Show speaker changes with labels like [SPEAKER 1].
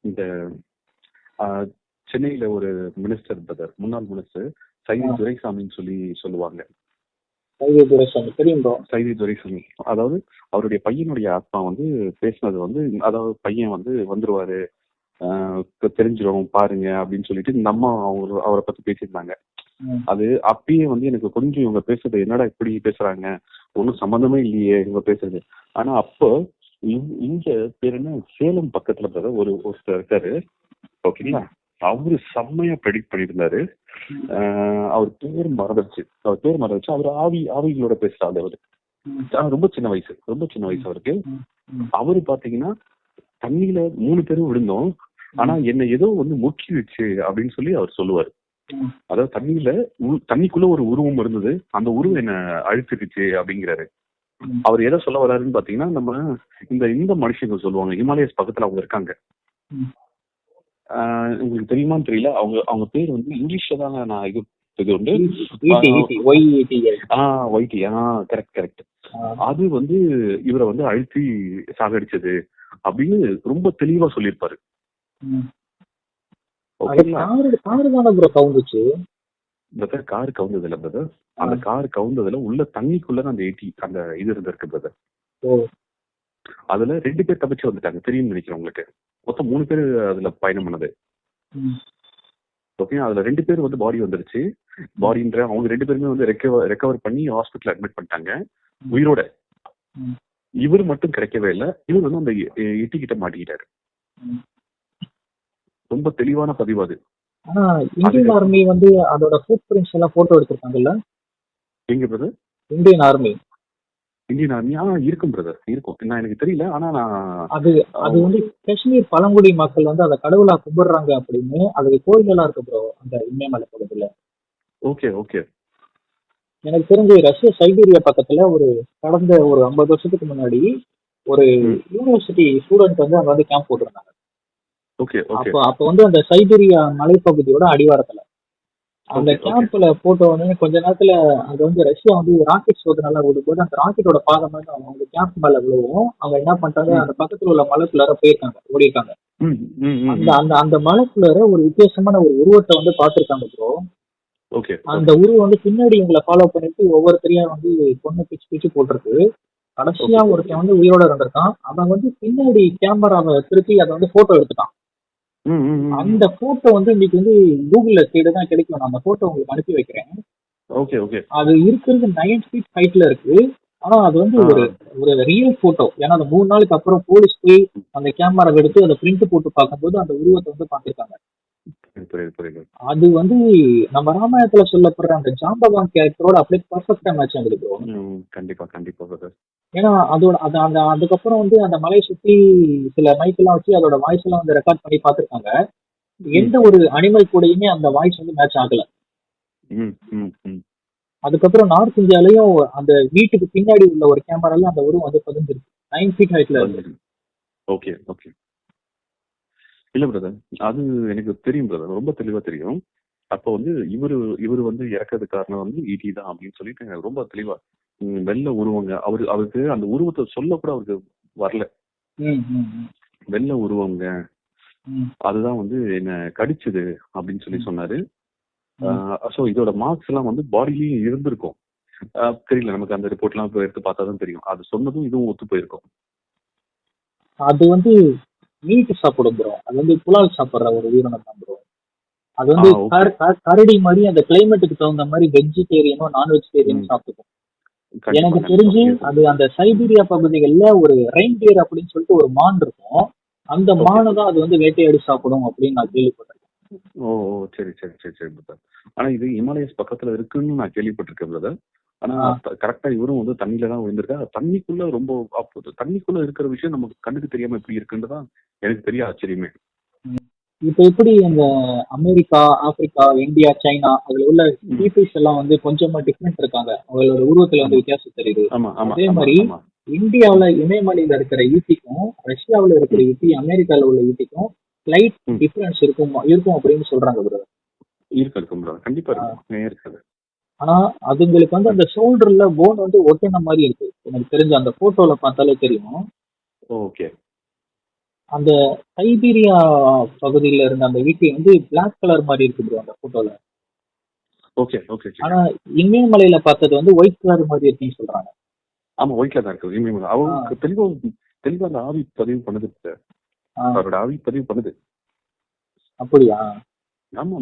[SPEAKER 1] இந்த சென்னையில ஒரு மினிஸ்டர் பிரதர், முன்னாள் மினிஸ்டர் சைதி துரைசாமின்னு சொல்லுவாங்க. சைதி துரைசாமி, அதாவது அவருடைய பையனுடைய ஆத்மா வந்து பேசினது வந்து, அதாவது பையன் வந்து வந்துருவாரு, தெரிஞ்சிடும் பாருங்க அப்படின்னு சொல்லிட்டு இந்த அம்மா அவரை பத்தி பேசியிருந்தாங்க. அது அப்பயே வந்து எனக்கு கொஞ்சம் இவங்க பேசுறது என்னடா இப்படி பேசுறாங்க, ஒன்னும் சம்பந்தமே இல்லையே இவங்க பேசுறது. ஆனா அப்போ இங்க பேர் என்ன, சேலம் பக்கத்துல ஒருத்தர் இருக்காரு, ஓகேங்களா, அவரு செம்மையா ப்ரெடிக்ட் பண்ணியிருந்தாரு. அவர் பேர் மறந்துச்சு. அவர் ஆவிகளோட பேசுறாரு. அவரு ரொம்ப சின்ன வயசு அவருக்கு. அவரு பாத்தீங்கன்னா தண்ணியில 3 பேரும் விழுந்தோம், ஆனா என்ன ஏதோ வந்து முக்கிடுச்சு அப்படின்னு சொல்லி அவர் சொல்லுவாரு. அதாவது தண்ணிக்குள்ள ஒரு உருவம் இருந்தது, அந்த உருவம் என்ன அழுத்திடுச்சு அப்படிங்கிறாரு. அவர் எதை சொல்ல வர்றாருன்னு பாத்தீங்கன்னா, நம்ம இந்த மனுஷங்க சொல்லுவாங்க, ஹிமாலயஸ் பக்கத்துல அவங்க இருக்காங்க. உங்களுக்கு தெரியுமான்னு தெரியல, அவங்க பேர் வந்து இங்கிலீஷ்ல தான் நான் இது உண்டு, கரெக்ட். அது வந்து இவரை வந்து அழுத்தி சாகடிச்சது அப்படின்னு ரொம்ப தெளிவா சொல்லியிருப்பாரு. கார் கவுந்தது இல்ல பிரதர், அந்த கார் கவுந்ததுல உள்ள தண்ணிக்குள்ள அந்த இது இருந்திருக்கு பிரதர். அதுல 2 பேர் தப்பிச்சு வந்துட்டாங்க, தெரியும் நினைக்கிறேன் உங்களுக்கு. மொத்தம் 3 பேர் அதுல பயணம் பண்ணது. ஓகே, அதுல 2 பேர் வந்து பாடி வந்துருச்சு. பாடின்ற அவங்க 2 பேருமே வந்து ரெக்கவர் பண்ணி ஹாஸ்பிட்டல் அட்மிட் பண்ணிட்டாங்க உயிரோட. இவர் மட்டும் கிடைக்கவே இல்லை. இவர் வந்து அந்த எட்டிக்கிட்ட மாட்டிக்கிட்டாரு. ரொம்ப தெளிவான பதிவு அது.
[SPEAKER 2] ஆனா இந்தியன் ஆர்மி வந்து அதோட ஃபுட் பிரிண்ட்ஸ் எல்லாம் போட்டோ எடுத்திருக்காங்கல்ல.
[SPEAKER 1] எங்க பிரதர்?
[SPEAKER 2] இந்தியன் ஆர்மி
[SPEAKER 1] இருக்கும் பிரதர், இருக்கும். நான் எனக்கு தெரியல, ஆனா நான்
[SPEAKER 2] அது வந்து காஷ்மீர் பழங்குடி மக்கள் வந்து அதை கடவுளா கும்பிடுறாங்க அப்படின்னு அதுக்கு கோயிலெல்லாம் இருக்கு ப்ரோ அந்த இமயமலை பக்கத்துல.
[SPEAKER 1] ஓகே.
[SPEAKER 2] எனக்கு தெரிஞ்சு ரஷ்யா சைபீரியா பக்கத்துல கடந்த ஒரு 50 வருஷத்துக்கு முன்னாடி ஒரு யூனிவர்சிட்டி ஸ்டூடெண்ட் வந்து அங்க வந்து கேம்ப் போட்டிருந்தாங்க. அப்ப வந்து அந்த சைபீரியா மலைப்பகுதியோட அடிவாரத்துல அந்த கேம்ப்ல போட்ட உடனே கொஞ்ச நேரத்துல அது வந்து ரஷ்யா வந்து ராக்கெட் சோதனை விடும்போது அந்த ராக்கெட்டோட பாதம் வந்து அவங்க கேம்ப் மேல விழுவும். அவங்க என்ன பண்ணிட்டாங்க, அந்த பக்கத்துல உள்ள மலைக்குள்ளார ஓடி இருக்காங்க. அந்த மலைக்குள்ளார ஒரு வித்தியாசமான ஒரு உருவத்தை வந்து பாத்துருக்காங்க ப்ரோ. அந்த உருவம் வந்து பின்னாடி இவங்களை ஃபாலோ பண்ணிட்டு ஒவ்வொருத்தரையா வந்து பொண்ணு பிச்சு போட்டிருக்கு. கடைசியா ஒருத்தன் வந்து உயிரோட இருந்திருக்கான். அவன் வந்து பின்னாடி கேமராவை திருப்பி அதை வந்து போட்டோ எடுத்துட்டான். அந்த போட்டோ வந்து இன்னைக்கு வந்து கூகுள்ல தேடிதான் கிடைக்கும். நான் அந்த போட்டோ உங்களுக்கு அனுப்பி வைக்கிறேன். அது இருக்கிறது 9 feet ஹைட்ல இருக்கு. ஆனா அது வந்து ஒரு ரியல் போட்டோ. ஏன்னா அந்த 3 நாளுக்கு அப்புறம் போலீஸ் போய் அந்த கேமரா எடுத்து அதை பிரிண்ட் போட்டு பார்க்கும்போது அந்த உருவத்தை வந்து பாத்துருக்காங்க. அது வந்து நம்ம ராமாயணத்துல சொல்லப்படுற அந்த ஜாம்பவான் கேரக்டரோட அப்படியே பர்ஃபெக்டா மேட்ச் ஆகுது ப்ரோ.
[SPEAKER 1] கண்டிப்பா.
[SPEAKER 2] ஏன்னா அதுக்கப்புறம் வந்து அந்த மலையை சுத்தி சில மைக் எல்லாம் வச்சு அதோட வாய்ஸ் எல்லாம் வந்து ரெக்கார்ட் பண்ணி பாத்துருக்காங்க. எந்த ஒரு அனிமல் கூடயுமே அந்த வாய்ஸ் வந்து மேட்ச் ஆகல. அதுக்கப்புறம் நார்த் இந்தியாலயும் அந்த வீட்டுக்கு பின்னாடி உள்ள ஒரு கேமரால அந்த உருவம் வந்து பதிஞ்சிருக்கு. 9 feet ஹைட்ல இருக்கு.
[SPEAKER 1] ஓகே. இல்ல பிரதர், அது எனக்கு தெரியும் பிரதர், ரொம்ப தெளிவா தெரியும். அப்போ வந்து இவரு வந்து இறக்கிறது காரணம் வந்து ஈட்டி தான் அப்படின்னு சொல்லிட்டு எனக்கு ரொம்ப தெளிவா வெள்ள உருவங்க. அவருக்கு அந்த உருவத்தை சொல்ல கூட அவருக்கு வரல. வெள்ள உருவங்க அதுதான் வந்து என்ன கடிச்சது அப்படின்னு சொல்லி சொன்னாரு. சோ இதோட மார்க்ஸ் எல்லாம் வந்து பாடியிலயும் இருந்திருக்கும். தெரியல, நமக்கு அந்த ரிப்போர்ட் எல்லாம் எடுத்து பார்த்தாதான் தெரியும். அது சொன்னதும் இதுவும் ஒத்து போயிருக்கும்.
[SPEAKER 2] அது வந்து மீட் சாப்பிடும் ப்ரோ. அது வந்து புலால் சாப்பிடுற ஒரு உயிரினம் தான் ப்ரோ. அது வந்து கரடி மாதிரி அந்த கிளைமேட்டுக்கு தகுந்த மாதிரி வெஜிடேரியனோ நான் வெஜிடேரியனும் சாப்பிடும். எனக்கு தெரிஞ்சு அது அந்த சைபீரியா பகுதிகளில் ஒரு ரெயின்டியர் அப்படின்னு சொல்லிட்டு ஒரு மான் இருக்கும். அந்த மானை தான் அது வந்து வேட்டையாடி சாப்பிடும் அப்படின்னு நான் கேள்விப்பட்டிருக்கேன்.
[SPEAKER 1] சரி. ஆனா இது ஹிமாலயஸ் பக்கத்துல இருக்குன்னு நான் கேள்விப்பட்டிருக்கேன் பிரதர். ஆனா கரெக்டா இவரும் வந்து தண்ணியில தான் விழுந்திருக்கா. தண்ணிக்குள்ள ரொம்ப தண்ணிக்குள்ள இருக்கிற விஷயம் நமக்கு கண்ணுக்கு தெரியாம எப்படி இருக்குன்றதான் எனக்கு பெரிய ஆச்சரியமே.
[SPEAKER 2] இப்ப எப்படி இந்த அமெரிக்கா, ஆப்பிரிக்கா, இந்தியா, சைனா அதுல உள்ள பீப்புள்ஸ் எல்லாம் வந்து கொஞ்சமா டிஃபரெண்ட் இருக்காங்க. அவங்களோட உருவத்துல வந்து வித்தியாசம் தெரியுது. அதே மாதிரி இந்தியாவில இமயமலையில இருக்கிற ஈட்டிக்கும் ரஷ்யாவில இருக்கிற ஈட்டி அமெரிக்கால உள்ள ஈட்டிக்கும் ஸ்லைட் டிஃபரன்ஸ் இருக்கும் அப்படின்னு சொல்றாங்க ப்ரோ.
[SPEAKER 1] இருக்கும் ப்ரோ, கண்டிப்பா இருக்கும்.
[SPEAKER 2] ஆனா அதுங்களுக்கு வந்து அந்த ஷோல்டர்ல போன் வந்து ஒட்டின மாதிரி இருக்கு. எனக்கு தெரிஞ்ச அந்த போட்டோல பார்த்தாலே தெரியும்.
[SPEAKER 1] ஓகே.
[SPEAKER 2] அந்த சைபீரியா பகுதியில இருந்த அந்த ஈட்டி வந்து பிளாக் கலர் மாதிரி இருக்கு ப்ரோ அந்த போட்டோல.
[SPEAKER 1] Okay okay.
[SPEAKER 2] ஆனா இமயமலையில பார்த்தது வந்து ஒயிட் கலர் மாதிரி இருக்குன்னு சொல்றாங்க.
[SPEAKER 1] ஆமா ஒயிட்ல தான் இருக்கு இமயமலை. அவங்களுக்கு தெளிவா அந்த ஆவி பதிவு பண்ணுது, அவரோட ஆவி பதிவு பண்ணுது.
[SPEAKER 2] அப்படியா?
[SPEAKER 1] ஆமா.